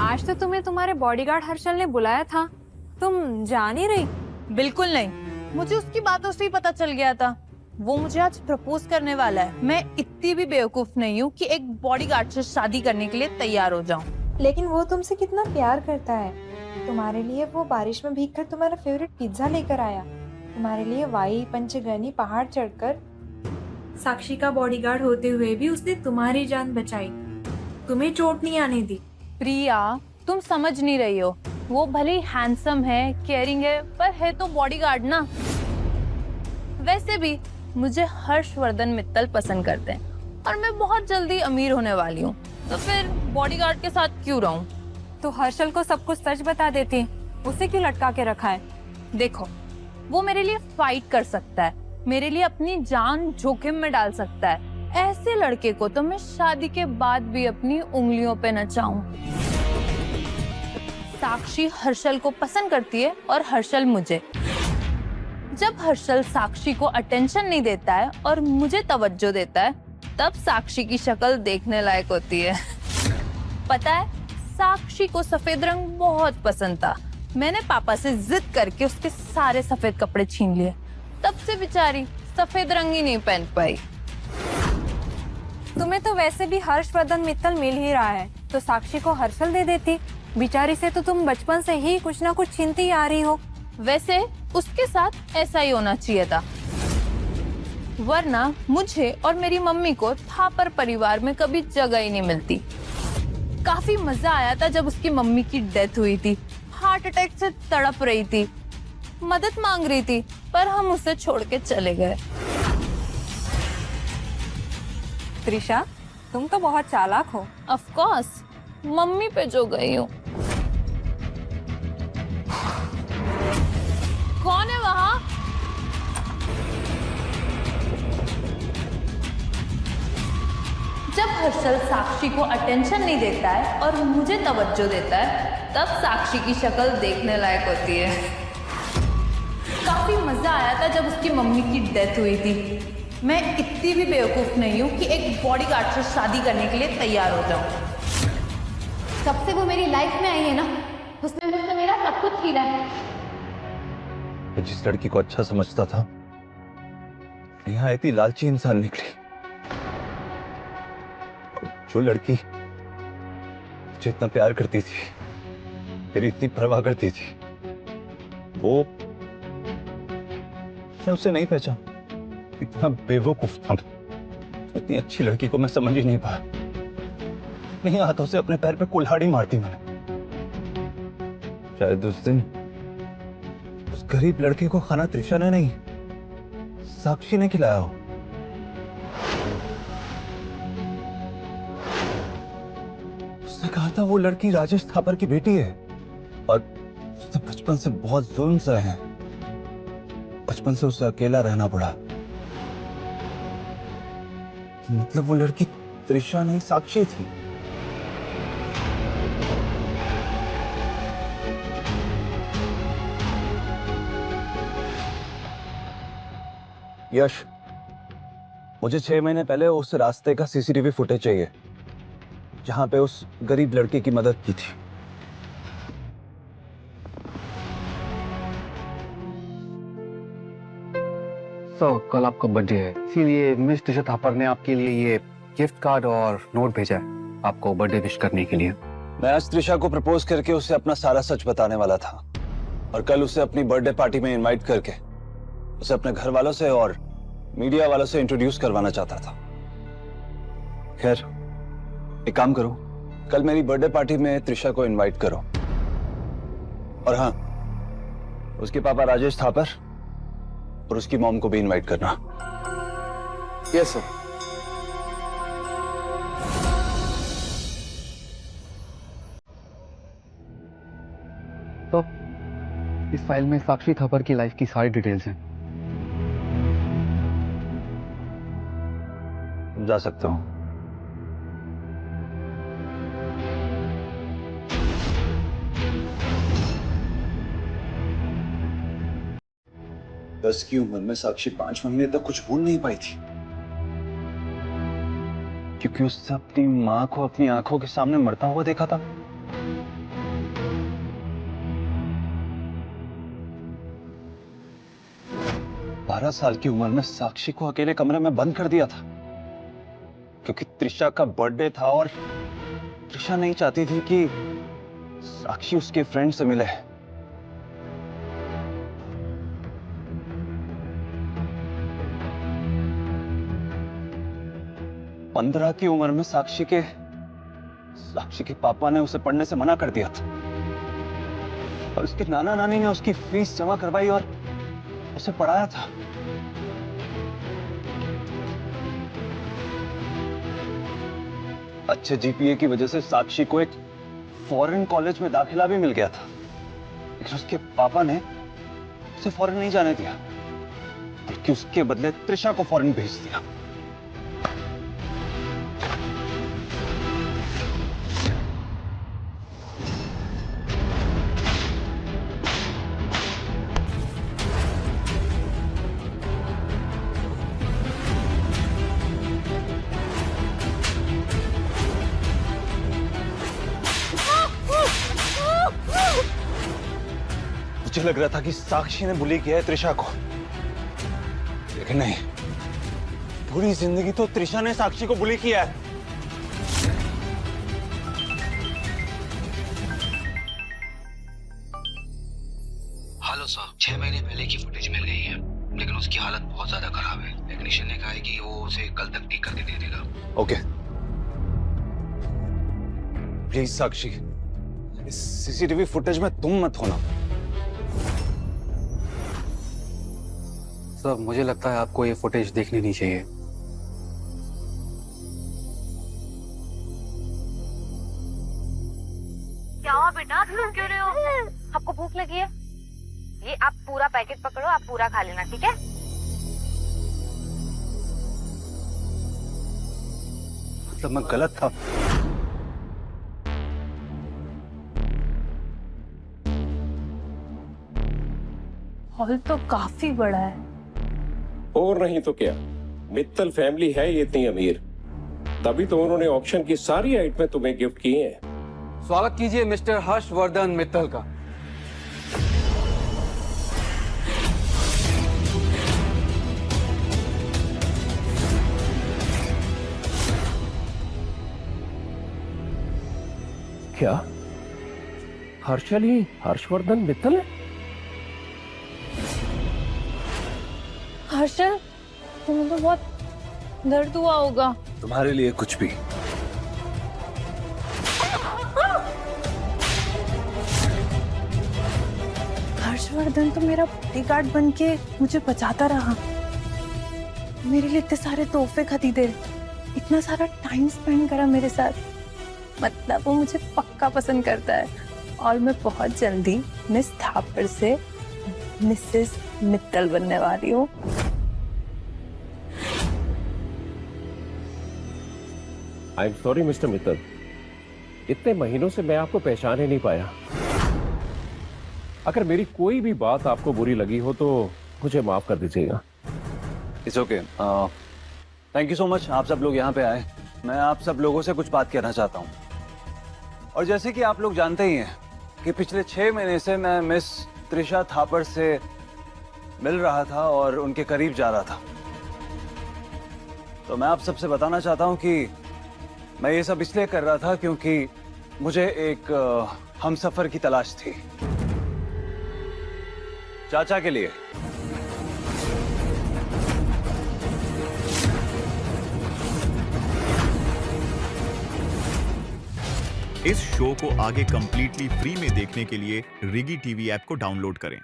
आज तो तुम्हें तुम्हारे बॉडीगार्ड हर्षल ने बुलाया था, तुम जा नहीं रही? बिल्कुल नहीं, मुझे उसकी बातों से ही पता चल गया था। वो मुझे आज प्रपोज करने वाला है। मैं इतनी भी बेवकूफ नहीं हूँ कि एक बॉडीगार्ड से शादी करने के लिए तैयार हो जाऊँ। लेकिन वो तुमसे कितना प्यार करता है। तुम्हारे लिए वो बारिश में भीगकर तुम्हारा फेवरेट पिज्जा लेकर आया। तुम्हारे लिए वाई पंचगनी पहाड़ चढ़कर। साक्षी का बॉडीगार्ड होते हुए भी उसने तुम्हारी जान बचाई, तुम्हें चोट नहीं आने दी। प्रिया, तुम समझ नहीं रही हो। वो भले ही हैंडसम है, केयरिंग है, पर है तो बॉडीगार्ड ना। वैसे भी मुझे हर्षवर्धन मित्तल पसंद करते हैं और मैं बहुत जल्दी अमीर होने वाली हूँ, तो फिर बॉडीगार्ड के साथ क्यों रहूं? तो हर्षल को सब कुछ सच बता देती, उसे क्यों लटका के रखा है? देखो, वो मेरे लिए फाइट कर सकता है, मेरे लिए अपनी जान जोखिम में डाल सकता है। ऐसे लड़के को तो मैं शादी के बाद भी अपनी उंगलियों पे नचाऊं। साक्षी हर्षल को पसंद करती है और हर्षल मुझे। जब हर्षल साक्षी को अटेंशन नहीं देता है और मुझे तवज्जो देता है, तब साक्षी की शक्ल देखने लायक होती है। पता है, साक्षी को सफेद रंग बहुत पसंद था। मैंने पापा से जिद करके उसके सारे सफेद कपड़े छीन लिए। तब से बेचारी सफेद रंग ही नहीं पहन पाई। तुम्हें तो वैसे भी हर्षवर्धन मित्तल मिल ही रहा है, तो साक्षी को हर्षल दे देती। बेचारी से तो तुम बचपन से ही कुछ ना कुछ छीनती आ रही हो। वैसे उसके साथ ऐसा ही होना चाहिए था, वरना मुझे और मेरी मम्मी को थापर परिवार में कभी जगह ही नहीं मिलती। काफी मजा आया था जब उसकी मम्मी की डेथ हुई थी। हार्ट अटैक से तड़प रही थी, मदद मांग रही थी, पर हम उसे छोड़ के चले गए। त्रिशा, तुम तो बहुत चालाक हो। ऑफ कोर्स, मम्मी पे जो गई हूँ। कौन है वहां? जब हर्षल साक्षी को अटेंशन नहीं देता है और मुझे तवज्जो देता है, तब साक्षी की शक्ल देखने लायक होती है। काफी मजा आया था जब उसकी मम्मी की डेथ हुई थी। मैं इतनी भी बेवकूफ नहीं हूँ कि एक बॉडीगार्ड से शादी करने के लिए तैयार हो जाऊं। जब से वो मेरी लाइफ में आई है ना, उसने मुझसे मेरा सब कुछ छीना है। जिस लड़की को अच्छा समझता था, यहाँ इतनी लालची इंसान निकली। जो लड़की मुझे इतना प्यार करती थी, तेरी इतनी परवाह करती थी, वो मैं उसे नहीं पहचान। इतना बेवकूफ था। इतनी अच्छी लड़की को मैं समझ ही नहीं पाया। नहीं, हाथों से अपने पैर पे कुल्हाड़ी मारती मैंने। शायद उस दिन उस गरीब लड़के को खाना त्रिशा ने नहीं, साक्षी ने खिलाया हो। उसने कहा था वो लड़की राजेश थापर की बेटी है और उसने बचपन से बहुत जुल्म सहे हैं। बचपन से उसे अकेला रहना पड़ा। मतलब वो लड़की त्रिशा नहीं, साक्षी थी। यश, मुझे 6 महीने पहले उस रास्ते का सीसीटीवी फुटेज चाहिए जहां पे उस गरीब लड़के की मदद की थी। कल आपका बर्थडे है, इसीलिए मिस त्रिशा थापर ने आपके लिए ये गिफ्ट कार्ड और नोट भेजा है आपको बर्थडे विश करने के लिए। मैं आज त्रिशा को प्रपोज करके उसे अपना सारा सच बताने वाला था और कल उसे अपनी बर्थडे पार्टी में इनवाइट करके उसे अपने घर वालों से और मीडिया वालों से इंट्रोड्यूस करवाना चाहता था। खैर, एक काम करो, कल मेरी बर्थडे पार्टी में त्रिशा को इनवाइट करो। और हाँ, उसके पापा राजेश थापर और उसकी मॉम को भी इनवाइट करना। Yes sir. तो इस फाइल में साक्षी थापर की लाइफ की सारी डिटेल्स हैं। जा सकता हूं। दस की उम्र में साक्षी 5 महीने तक कुछ भूल नहीं पाई थी, क्योंकि उसने अपनी मां को अपनी आंखों के सामने मरता हुआ देखा था। 12 साल की उम्र में साक्षी को अकेले कमरे में बंद कर दिया था क्योंकि त्रिशा का बर्थडे था और त्रिशा नहीं चाहती थी कि साक्षी उसके फ्रेंड से मिले। पंद्रह की उम्र में साक्षी के पापा ने उसे पढ़ने से मना कर दिया था और उसके नाना नानी ने उसकी फीस जमा करवाई और उसे पढ़ाया था। अच्छे जीपीए की वजह से साक्षी को एक फॉरेन कॉलेज में दाखिला भी मिल गया था, लेकिन उसके पापा ने उसे फॉरेन नहीं जाने दिया बल्कि उसके बदले त्रिशा को फॉरेन भेज दिया। मुझे लग रहा था कि साक्षी ने बुली किया है त्रिशा को, लेकिन नहीं, पूरी जिंदगी तो त्रिशा ने साक्षी को बुली किया है। हेलो सर, 6 महीने पहले की फुटेज मिल गई है, लेकिन उसकी हालत बहुत ज्यादा खराब है। टेक्नीशियन ने कहा है कि वो उसे कल तक ठीक करके दे देगा। ओके, प्लीज साक्षी, इस सीसीटीवी फुटेज में तुम मत होना। सर, मुझे लगता है आपको ये फुटेज देखनी नहीं चाहिए। क्या हुआ बेटा, तुम क्यों रहे हो? आपको भूख लगी है? ये आप पूरा पैकेट पकड़ो, आप पूरा खा लेना, ठीक है? मतलब मैं गलत था? हॉल तो काफी बड़ा है। और नहीं तो क्या, मित्तल फैमिली है ये इतनी अमीर, तभी तो उन्होंने ऑक्शन की सारी आइटमें तुम्हें गिफ्ट की हैं। स्वागत कीजिए मिस्टर हर्षवर्धन मित्तल का। क्या हर्षल ही हर्षवर्धन मित्तल है? हर्षल, तुम्हें तो बहुत दर्द हुआ होगा। तुम्हारे लिए कुछ भी। हर्षवर्धन तो मेरा बॉडीगार्ड बन के मुझे बचाता रहा, मेरे लिए इतने सारे तोहफे खरीदे, इतना सारा टाइम स्पेंड करा मेरे साथ। मतलब वो मुझे पक्का पसंद करता है और मैं बहुत जल्दी मिस थापर से मिसेस मित्तल बनने वाली हूँ। I am sorry mister Mittal, इतने महीनों से मैं आपको पहचान ही नहीं पाया। अगर मेरी कोई भी बात आपको बुरी लगी हो तो मुझे माफ कर दीजिएगा। It's okay. Thank you so much, आप सब लोग यहाँ पे आए। मैं आप सब लोगों से कुछ बात कहना चाहता हूँ। और जैसे कि आप लोग जानते ही हैं कि पिछले 6 महीने से मैं मिस त्रिशा थापर से मिल रहा था और उनके करीब जा रहा था। तो मैं आप सबसे बताना चाहता हूँ कि मैं ये सब इसलिए कर रहा था क्योंकि मुझे एक हमसफर की तलाश थी, चाचा के लिए। इस शो को आगे कंप्लीटली फ्री में देखने के लिए रिगी टीवी ऐप को डाउनलोड करें।